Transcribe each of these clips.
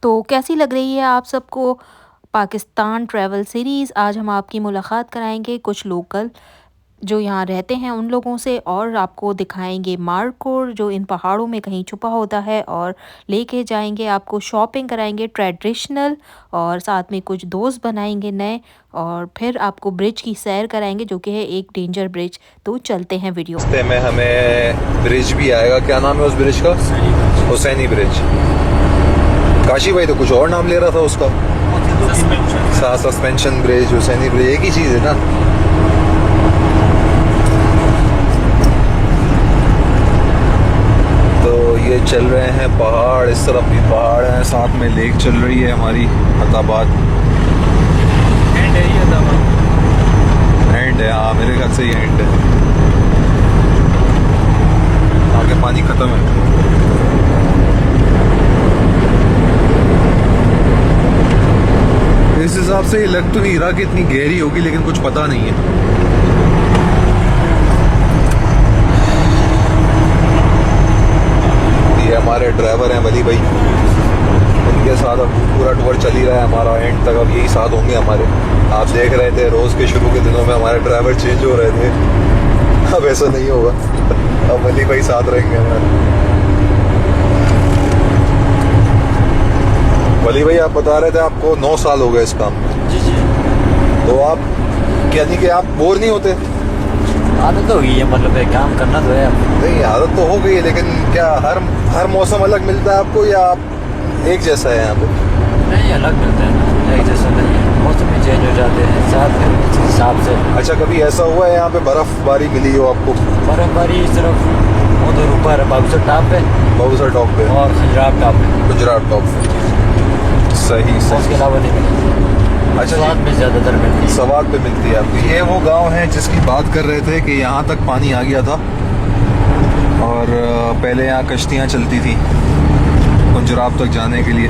तो कैसी लग रही है आप सबको पाकिस्तान ट्रैवल सीरीज़? आज हम आपकी मुलाकात कराएँगे कुछ लोकल जो यहाँ रहते हैं उन लोगों से, और आपको दिखाएँगे मारकोर जो इन पहाड़ों में कहीं छुपा होता है, और लेके जाएँगे आपको, शॉपिंग कराएँगे ट्रेडिशनल, और साथ में कुछ दोस्त बनाएँगे नए, और फिर आपको ब्रिज की सैर कराएँगे जो कि है एक डेंजर ब्रिज। तो चलते हैं वीडियो रास्ते में हमें ब्रिज भी आएगा। क्या नाम है उस ब्रिज का? हुसैनी ब्रिज। काशी भाई तो कुछ और नाम ले रहा था उसका। सस्पेंशन ब्रिज, हुसैनी ब्रिज एक ही चीज़ है ना। तो ये चल रहे हैं पहाड़, इस तरफ भी पहाड़ हैं, साथ में लेक चल रही है हमारी अताबाद। एंड है, हाँ मेरे ख्याल से ये एंड है, आगे पानी खत्म है। इस हिसाब से ये लग तो नहीं रहा कि इतनी गहरी होगी, लेकिन कुछ पता नहीं है। ये हमारे ड्राइवर हैं वली भाई, उनके साथ अब पूरा टूर चल ही रहा है हमारा, एंड तक अब यही साथ होंगे हमारे। आप देख रहे थे रोज़ के शुरू के दिनों में हमारे ड्राइवर चेंज हो रहे थे, अब ऐसा नहीं होगा, अब वली भाई साथ रहेंगे हमारे। वली भाई आप बता रहे थे आपको 9 साल हो गए इस काम में। जी जी। तो आप यानी कि आप बोर नहीं होते? आदत हो गई है, मतलब है काम करना तो है अब। नहीं आदत तो हो गई है, लेकिन क्या हर मौसम अलग मिलता है आपको, या आप एक जैसा है यहाँ पे? नहीं, अलग मिलते हैं ना, एक जैसा नहीं है, मौसम भी चेंज हो जाते हैं साथ में इस हिसाब से। अच्छा, कभी ऐसा हुआ है यहाँ पे बर्फबारी मिली हो आपको? बर्फबारी सिर्फ उधर ऊपर बाबूसर टॉप पे, बाबूसर टॉप पे और खजरात टॉप पे, गुजरात टॉप पे। सही उसके सही। अलावा नहीं मिली। अच्छा स्वाद में ज़्यादातर मिलती है। सवाद पे मिलती है आपकी। ये वो गांव है जिसकी बात कर रहे थे कि यहाँ तक पानी आ गया था, और पहले यहाँ कश्तियाँ चलती थी गुजरात तक जाने के लिए।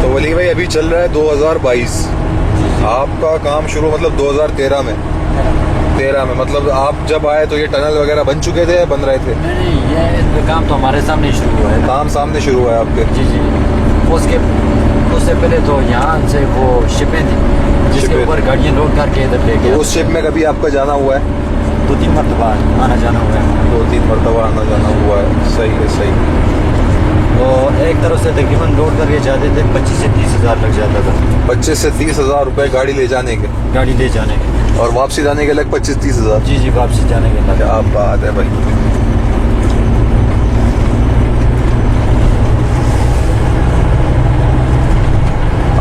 तो वली भाई अभी चल रहा है 2022, आपका काम शुरू मतलब 2013 में। 13 में मतलब आप जब आए तो ये टनल वगैरह बन चुके थे या बन रहे थे? नहीं, ये काम तो हमारे सामने शुरू हुआ है ना। काम सामने शुरू हुआ है आपके? जी जी। उससे पहले तो यहाँ से वो शिपें थी जिसके शिपें। ऊपर गाड़ियाँ लोड करके इधर ले गए। उस शिप में कभी आपका जाना हुआ है? 2-3 मरतबा आना जाना हुआ है। 2-3 मरतबा आना जाना हुआ है। सही है सही। तो एक तरफ से तकरीबन लोड करके जाते थे, 25 से 30 हज़ार लग जाता था। 25 से 30 हज़ार रुपये गाड़ी ले जाने के, गाड़ी ले जाने के, और वापसी जाने के अलग 25-30 हज़ार। जी जी, वापसी जाने के बाद। क्या बात है भाई।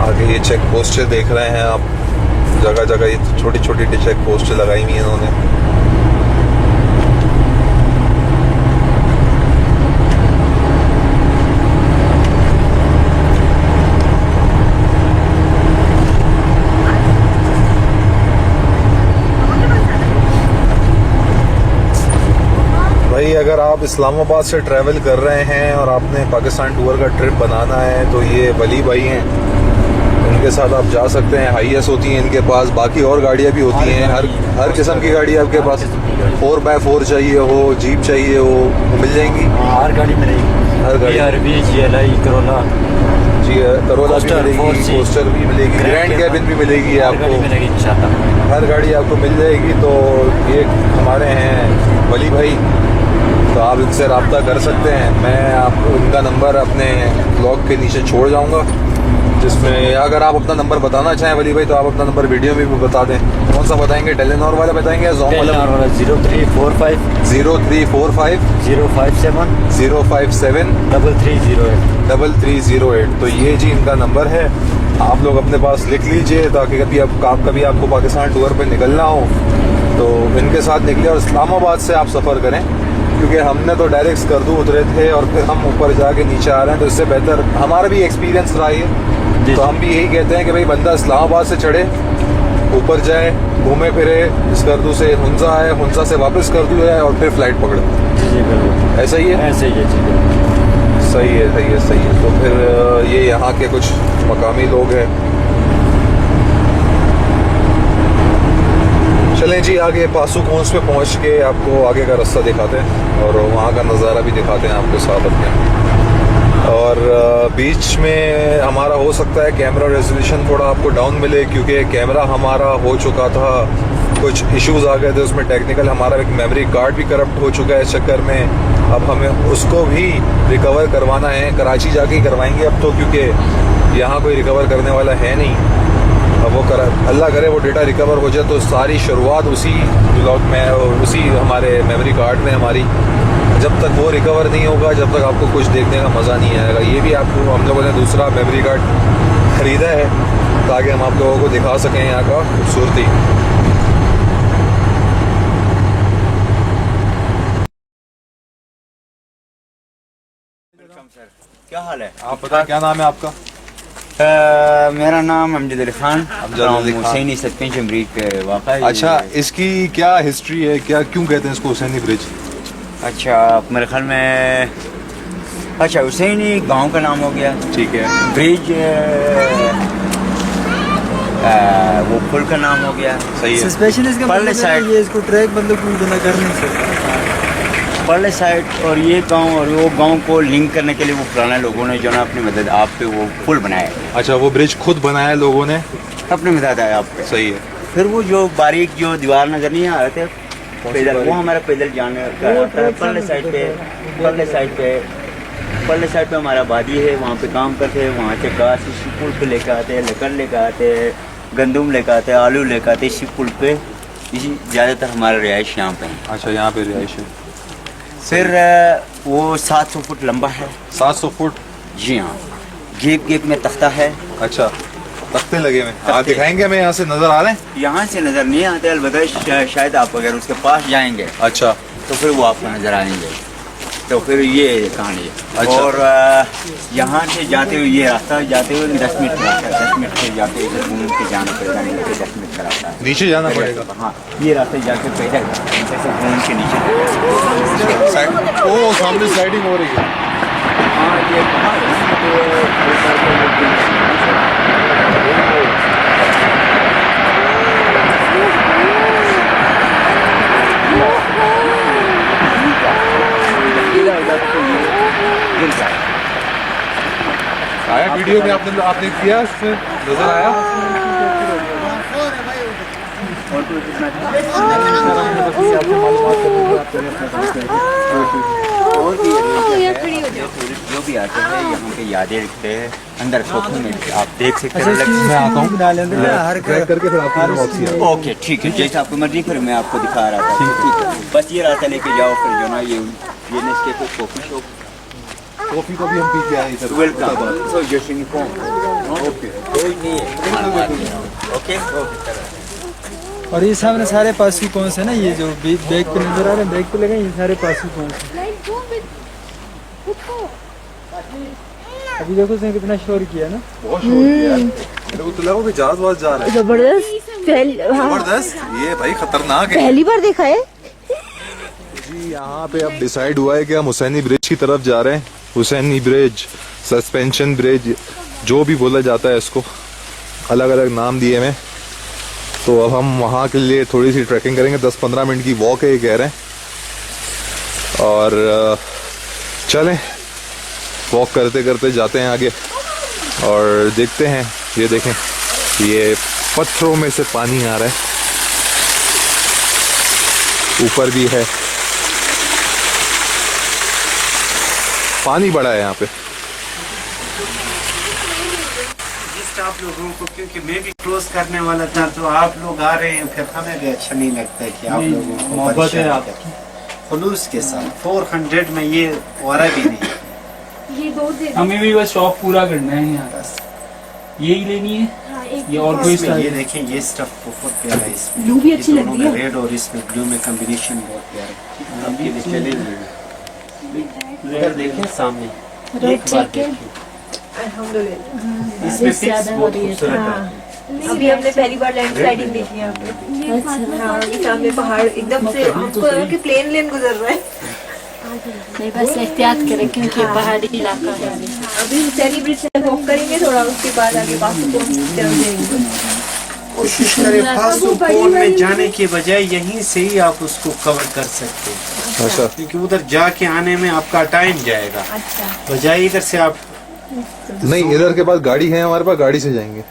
आगे ये चेक पोस्टें देख रहे हैं आप, जगह जगह ये छोटी छोटी चेक पोस्टें लगाई हुई हैं इन्होंने। भाई अगर आप इस्लामाबाद से ट्रैवल कर रहे हैं और आपने पाकिस्तान टूर का ट्रिप बनाना है तो ये वली भाई हैं, इनके साथ आप जा सकते हैं। हाईएस होती हैं इनके पास, बाकी और गाड़ियाँ भी होती हैं, हर किस्म की गाड़ी आपके पास। 4x4 चाहिए हो, जीप चाहिए हो, वो मिल जाएंगी हर गाड़ी में नहीं, हर गाड़ी। BRV, GLI, करोला, जी करोला भी मिलेगी, कोस्टर भी मिलेगी, ग्रैंड कैबिन भी मिलेगी आपको, मिलेगी इंशाल्लाह। हर गाड़ी आपको मिल जाएगी। तो ये हमारे हैं वली भाई, तो आप इनसे रब्ता कर सकते हैं। मैं आपको इनका नंबर अपने ब्लॉग के नीचे छोड़ जाऊंगा, जिसमें अगर आप अपना नंबर बताना चाहें वली भाई तो आप अपना नंबर वीडियो में भी बता दें। कौन सा बताएंगे, टेलीनॉर वाला बताएंगे या जोम वाला? 0345 0345 057 057 3308। तो ये जी इनका नंबर है, आप लोग अपने पास लिख लीजिए, ताकि कभी आपको पाकिस्तान टूर पे निकलना हो तो इनके साथ निकले। और इस्लामाबाद से आप सफ़र करें, क्योंकि हमने तो डायरेक्ट स्कर्दू उतरे थे और फिर हम ऊपर जाके नीचे आ रहे हैं, तो इससे बेहतर हमारा भी एक्सपीरियंस रहा है। तो हम भी यही कहते हैं कि भाई बंदा इस्लामाबाद से चढ़े, ऊपर जाए, घूमे फिरे, स्कर्दू से हुंजा आए, हुंजा से वापस स्कर्दू जाए और फिर फ्लाइट पकड़े। जी बिल्कुल ऐसा ही है? ऐसे ही है जी। सही है सही है सही है। तो फिर ये यहाँ के कुछ मकामी लोग हैं। चलें चलें जी आगे पासुकोंस पे पहुंच के आपको आगे का रास्ता दिखाते हैं और वहाँ का नज़ारा भी दिखाते हैं आपको साथ अपने। और बीच में हमारा हो सकता है कैमरा रेजोल्यूशन थोड़ा आपको डाउन मिले, क्योंकि कैमरा हमारा हो चुका था, कुछ इश्यूज आ गए थे उसमें टेक्निकल। हमारा एक मेमोरी कार्ड भी करप्ट हो चुका है इस चक्कर में। अब हमें उसको भी रिकवर करवाना है, कराची जाके ही करवाएंगे अब तो, क्योंकि यहाँ कोई रिकवर करने वाला है नहीं। अब वो अल्लाह करे वो डेटा रिकवर हो जाए तो सारी शुरुआत उसी ब्लॉग में और उसी हमारे मेमोरी कार्ड में हमारी। जब तक वो रिकवर नहीं होगा, जब तक आपको कुछ देखने का मज़ा नहीं आएगा। ये भी आपको हम लोगों ने दूसरा मेमोरी कार्ड ख़रीदा है ताकि हम आप लोगों को दिखा सकें यहाँ का खूबसूरती। सर, क्या हाल है? आप बताएं क्या नाम है आपका? मेरा नाम अमजद अली खान, हुसैनी सस्पेंशन ब्रिज पे वाक़ा है। अच्छा, इसकी क्या हिस्ट्री है, क्या क्यों कहते हैं इसको हुसैनी ब्रिज? अच्छा, मेरे ख्याल में अच्छा हुसैनी गांव का नाम हो गया, ठीक है। ब्रिज वो पुल का नाम हो गया। सही है। सस्पेंशन इसका परले मतलब साइड है ये इसको ट्रैक मतलब कूदना कर नहीं सकता। परले साइड और ये गांव और वो गांव को लिंक करने के लिए वो पुराने लोगों ने जो ना अपनी मदद आप पे वो पुल बनाया है। अच्छा, वो ब्रिज खुद बनाया लोगों ने? अपनी मदद है आप पे। सही है। फिर वो जो बारीक जो दीवार नजर नहीं आ रहे थे पैदल, वो हमारा पैदल जाने का रास्ता है। परले साइड पे हमारा वादी है, वहाँ पे काम करते हैं। वहाँ से घास इसी पुल पे लेकर आते हैं, लकड़ लेकर आते हैं, गंदम लेकर आते हैं, आलू लेकर आते हैं इसी पुल पे। इसी ज़्यादातर हमारा रिहाइश यहाँ पे है। अच्छा, यहाँ पे रिहाइश है। फिर वो 700 फुट लंबा है। 700 फुट? जी हाँ। गेप में तख्ता है। अच्छा, तख्ते लगे हुए हैं। दिखाएंगे हमें, यहाँ से नजर आ रहे हैं? यहाँ से नज़र नहीं आते, अलबत्ता शायद आप अगर उसके पास जाएंगे अच्छा, तो फिर वो आपको नज़र आएंगे। तो फिर ये कहानी है। अच्छा। और यहाँ से जाते हुए ये रास्ता जाते हुए 10 मिनट का रास्ता है। 10 मिनट से जाते हुए घूम के जाना पड़ेगा, नीचे 10 मिनट का रास्ता है। नीचे जाना पड़ेगा? हाँ, ये रास्ते जाके पैदल ऐसे घूम के नीचे। ओ, सामने स्लाइडिंग हो रही है। हाँ, ये आया वीडियो में आपने किया, इसमें नजर आया? जो भी आते हैं यहाँ पे यादें रखते हैं अंदर सोफे में, आप देख सकते अच्छा, हैं। मैं आता हूँ हर करके फिर आपको वापसी आएगी। ओके, ठीक है, जैसे आपको मर्जी। फिर मैं आपको दिखा रहा था। ठीक है, बस ये रास्ता लेके जाओ। फिर जो ना ये नेस्के को कॉफी शॉप, कॉफी को भी हम पी के आए इधर। Welcome. So just inform. Okay, कोई नहीं है। ओके। और ये सामने सारे पासू कौन से ना, ये जो बैग पे नजर आ रहे हैं, बैग पे लगे, ये सारे पासू कौन से। अभी देखो उसने कितना शोर किया ना। बहुत शोर किया है। मेरे को तो लगा कि जहाज वाज जा रहा है। जबरदस्त ये भाई खतरनाक है। पहली बार देखा है जी। यहाँ पे अब डिसाइड हुआ है कि हम हुसैनी ब्रिज की तरफ जा रहे हैं। हुसैनी ब्रिज, सस्पेंशन ब्रिज, जो भी बोला जाता है इसको, अलग अलग नाम दिए हैं। तो अब हम वहाँ के लिए थोड़ी सी ट्रैकिंग करेंगे। 10-15 मिनट की वॉक है ये कह रहे हैं। और चलें, वॉक करते करते जाते हैं आगे और देखते हैं। ये देखें, ये पत्थरों में से पानी आ रहा है, ऊपर भी है पानी बड़ा है यहाँ पे। आप लोगों को, क्योंकि मैं भी क्लोज करने वाला था, तो आप लोग आ रहे हैं, फिर हमें भी अच्छा नहीं लगता है कि आप लोगों को मोहब्बत है आप खुलूस के साथ। 400 में ये वारा भी नहीं। हमें भी बस शौक पूरा करना है यहाँ, यही लेनी है। ये और कोई इसमें ये देखें, ये स्टफ बहुत प्यारा है। इसमें ब्लू भी अच्छी लगती है, रेड और इसमें ब्लू में कॉम्बिनेशन बहुत प्यारा है। अब ये चलेंगे, इधर देखें सामने, एक बार देखिए, इसमें फिक्स बहुत खूबसूरत है। अभी हमने पहली बार लैंडस्लाइडिंग देखी है यहाँ पे। हाँ, सामने पहाड़ एकदम से हमको लगा कि प्लेन गुजर रहा है। नहीं, बस एहतियात करें क्योंकि पहाड़ी इलाका है। अभी हुसैनी ब्रिज से वॉक करेंगे थोड़ा, उसके बाद आगे पासुकोंस की तरफ जाएंगे। कोशिश करें फासू पोल में जाने के बजाय यहीं से ही आप उसको कवर कर सकते हैं। अच्छा, क्योंकि उधर जाके आने में आपका टाइम जाएगा। बजाय इधर से आप नहीं, इधर के पास गाड़ी है, हमारे पास गाड़ी से जाएंगे।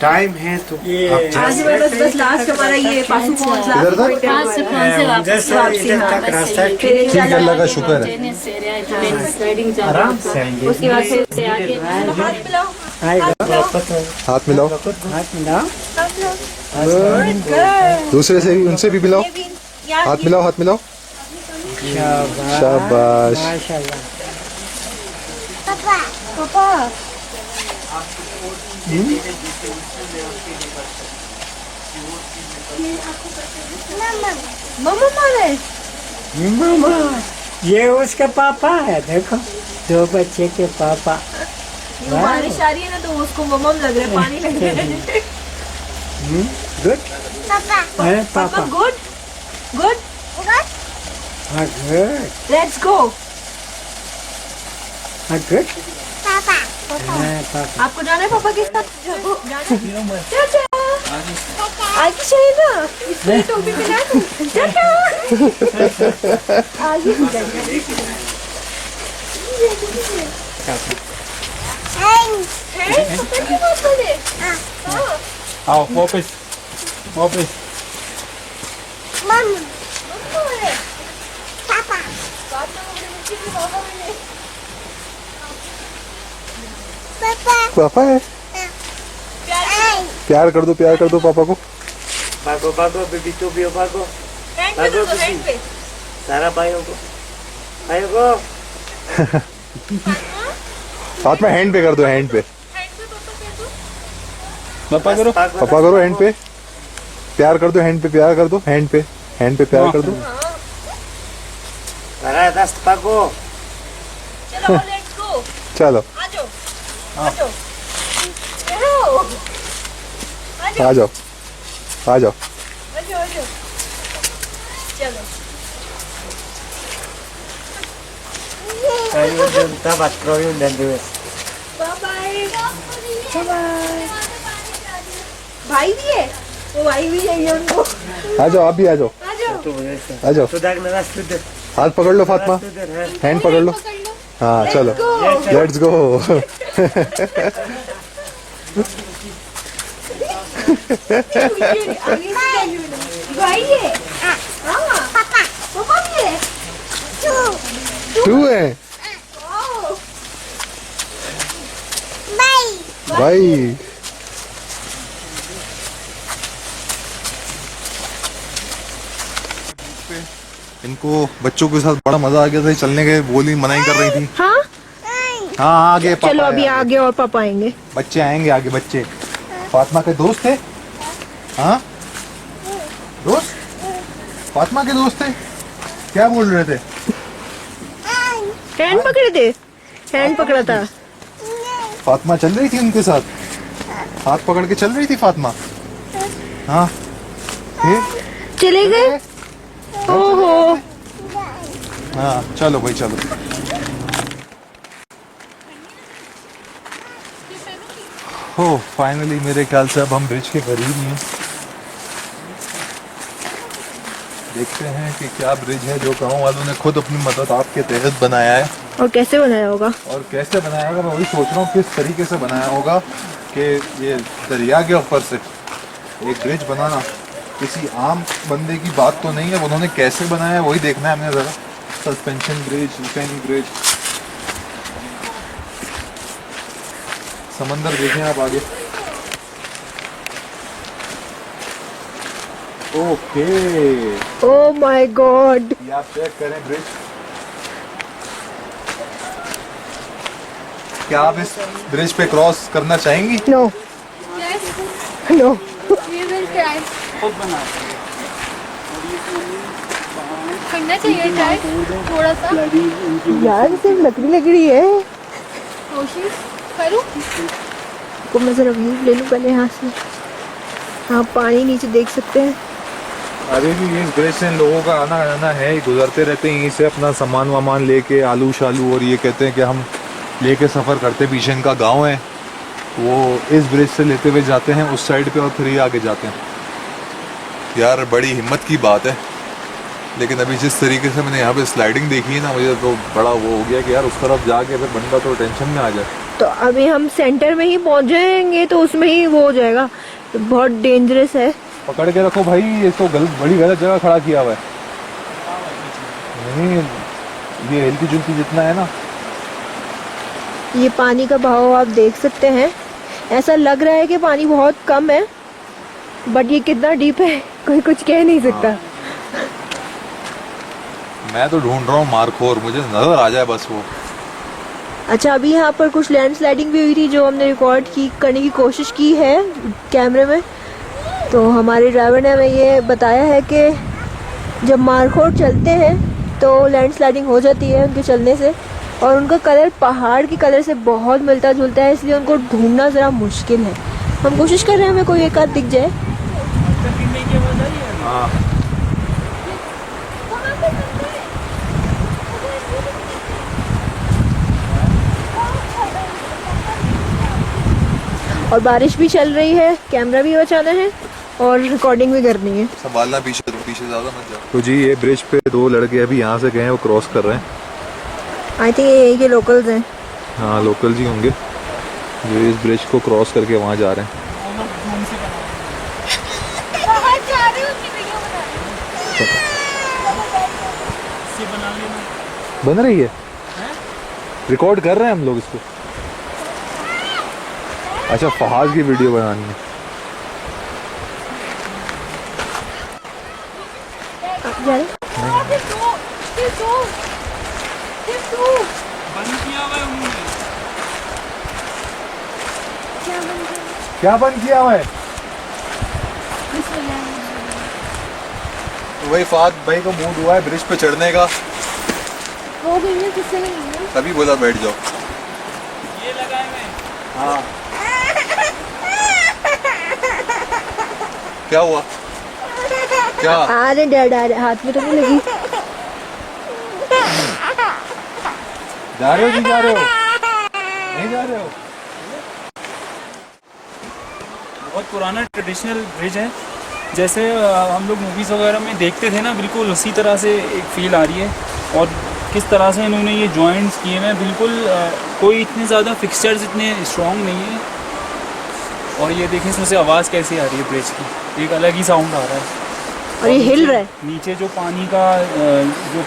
टाइम है तो आज बस लास्ट हमारा ये पासू पहुंच इधर था? तक रास्ता है। ठीक है, अल्लाह का शुक्र है। आराम से आएंगे। उसके बाद फिर से आगे हाथ मिलाओ, दूसरे से भी, उनसे भी मिलाओ, हाथ मिलाओ, हाथ मिलाओ। शाबाश। पापा मम्मा मारे मामा, ये उसका पापा है, देखो 2 बच्चे के पापा। बारिश आ रही है ना तो उसको मम्मा लग रहा है, पानी लग रहा है। गुड पापा, पापा गुड गुड हाँ गुड, लेट्स गो। हाँ गुड पापा पापा। आपको जाना है पापा के साथ? चाचा आगे चाहिए ना, इसलिए टोपी पहना दूं। चाचा आगे भी जाइए। पापा की बात बोले। आओ वापस वापस। पापा है, प्यार कर दो, प्यार कर दो पापा को। भागो भागो बेबी, तो भी भागो भागो बेबी, सारा भाइयों को हाथ में हैंड पे कर दो, हैंड पे पापा करो, पापा करो, हैंड पे प्यार कर दो, हैंड पे प्यार कर दो, हैंड पे प्यार कर दो। सारा दस्त भागो। चलो लेट्स गो। चलो आ जाओ आ जाओ आ जाओ, आ जाओ। चलो भाई भी है, वो भाई भी चाहिए उनको। आ जाओ, आप भी आ जाओ, आ जाओ आ जाओ। हाथ पकड़ लो फातिमा, हैंड पकड़ लो। हाँ चलो, लेट्स गो। भाई है, पापा भी है। 2 है भाई। इनको बच्चों के साथ बड़ा मजा आ गया था, चलने के बोली मनाई कर रही थी। हाँ हाँ आगे पापा, चलो अभी आगे और पापा आएंगे। बच्चे आएंगे आगे, बच्चे फातिमा के दोस्त थे। हाँ दोस्त, फातिमा के दोस्त थे, क्या बोल रहे थे? हैंड पकड़े थे, हैंड पकड़ा था। फातिमा चल रही थी उनके साथ, हाथ पकड़ के चल रही थी फातिमा। हाँ चले गए। ओहो हाँ चलो भाई चलो। हो फाइनली मेरे ख्याल से अब हम ब्रिज के करीब हैं। देखते हैं कि क्या ब्रिज है जो गांव वालों ने खुद अपनी मदद आपके तहत बनाया है। और कैसे बनाया होगा? और कैसे बनाया होगा मैं वही सोच रहा हूँ, किस तरीके से बनाया होगा कि ये दरिया के ऊपर से एक ब्रिज बनाना किसी आम बंदे की बात तो नहीं है। उन्होंने कैसे बनाया है वही देखना है हमें ज़रा। सस्पेंशन ब्रिज, रिपेयरिंग ब्रिज, समंदर देखें आप आगे। ओके, ओह माय गॉड, ये आप चेक करें ब्रिज। क्या आप इस ब्रिज पे क्रॉस करना चाहेंगी? No no. करना चाहिए ट्राई थोड़ा सा। यार सिर्फ लकड़ी लग रही है। कोशिश करूँ। को मैं जरा व्यू ले लूँ पहले यहाँ से। हाँ पानी नीचे देख सकते हैं। अभी भी इस ब्रिज से लोगों का आना जाना है, गुजरते रहते हैं यहीं से अपना सामान वामान लेके, आलू शालू, और ये कहते हैं कि हम लेके सफ़र करते। पीछे इनका गाँव है वो इस ब्रिज से लेते हुए जाते हैं उस साइड पे और फिर ये आगे जाते हैं। यार बड़ी हिम्मत की बात है, लेकिन अभी जिस तरीके से मैंने यहाँ पे स्लाइडिंग देखी है ना, मुझे तो बड़ा वो हो गया कि यार उस तरफ जाके फिर बंदा तो टेंशन में आ जाए। तो अभी हम सेंटर में ही पहुंच जाएंगे तो उसमें ही वो हो जाएगा, तो बहुत डेंजरस है। पकड़ के रखो भाई, ये तो बड़ी गलत जगह खड़ा किया हुआ है। नहीं, ये हिलती जुलती जितना है ना। ये पानी का बहाव आप देख सकते हैं, ऐसा लग रहा है कि पानी बहुत कम है, बट ये कितना डीप है कोई कुछ कह नहीं सकता। मैं तो ढूंढ रहा हूँ मारखोर, मुझे नजर आ जाए बस वो। अच्छा, अभी यहाँ पर कुछ लैंडस्लाइडिंग भी हुई थी जो हमने रिकॉर्ड करने की कोशिश की है कैमरे में। तो हमारे ड्राइवर ने हमें ये बताया है कि जब मारखोर चलते हैं तो लैंडस्लाइडिंग हो जाती है उनके चलने से, और उनका कलर पहाड़ के कलर से बहुत मिलता जुलता है, इसलिए उनको ढूंढना ज़रा मुश्किल है। हम कोशिश कर रहे हैं हमें कोई एक आध दिख जाए। हाँ, और बारिश भी चल रही है, कैमरा भी बचाना है और रिकॉर्डिंग भी करनी है। संभालना, पीछे ज़्यादा मत जाओ। तो जी ये ब्रिज पे दो लड़के अभी यहाँ से गए हैं, वो क्रॉस कर रहे हैं। आई थिंक ये यही के लोकल्स हैं। हाँ, लोकल जी होंगे जो इस ब्रिज को क्रॉस करके वहाँ जा रहे हैं। बन रही है, रिकॉर्ड कर रहे हैं हम लोग इसको। अच्छा, फहाद की वीडियो बनानी है। क्या बंद किया हुआ है? तो वही फहाद भाई को मूड हुआ है ब्रिज पे चढ़ने का, हो गई है, किससे नहीं है? तभी बोला बैठ जाओ। ये लगाए मैं। हाँ, क्या हुआ? क्या? अरे डैड, अरे हाथ में तो नहीं लगी। जा रहे हो? नहीं जा रहे हो? नहीं जा रहे हो? बहुत पुराना ट्रेडिशनल ब्रिज है, जैसे हम लोग मूवीज़ वगैरह में देखते थे ना, बिल्कुल उसी तरह से एक फील आ रही है। और किस तरह से इन्होंने ये जॉइंट्स किए हैं, बिल्कुल कोई इतने ज़्यादा फिक्सचर्स इतने स्ट्रॉन्ग नहीं है। और ये देखें इसमें से आवाज़ कैसी आ रही है ब्रिज की, एक अलग ही साउंड आ रहा है। और ये हिल रहा है। नीचे जो पानी का जो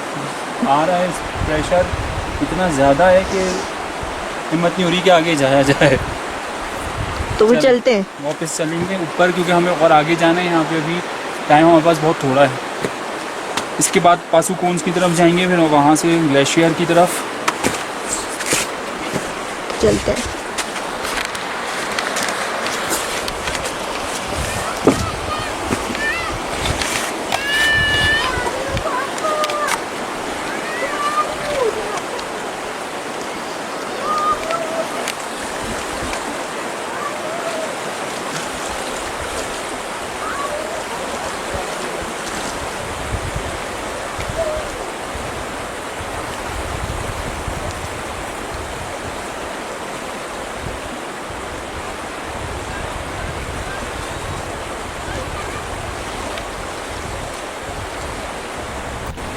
आ रहा है प्रेशर इतना ज़्यादा है कि हिम्मत नहीं हो रही कि आगे जाया जाए। तो फिर चलते हैं, वापस चलेंगे ऊपर, क्योंकि हमें और आगे जाना है। यहाँ पे अभी टाइम हमारे पास बहुत थोड़ा है। इसके बाद पासुकोन्स की तरफ जाएंगे, फिर वहाँ से ग्लेशियर की तरफ चलते हैं।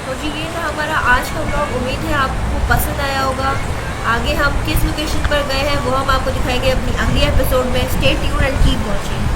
तो जी ये था हमारा आज का व्लॉग। उम्मीद है आपको पसंद आया होगा। आगे हम किस लोकेशन पर गए हैं वो हम आपको दिखाएंगे अपनी अगली एपिसोड में। Stay tuned and keep watching.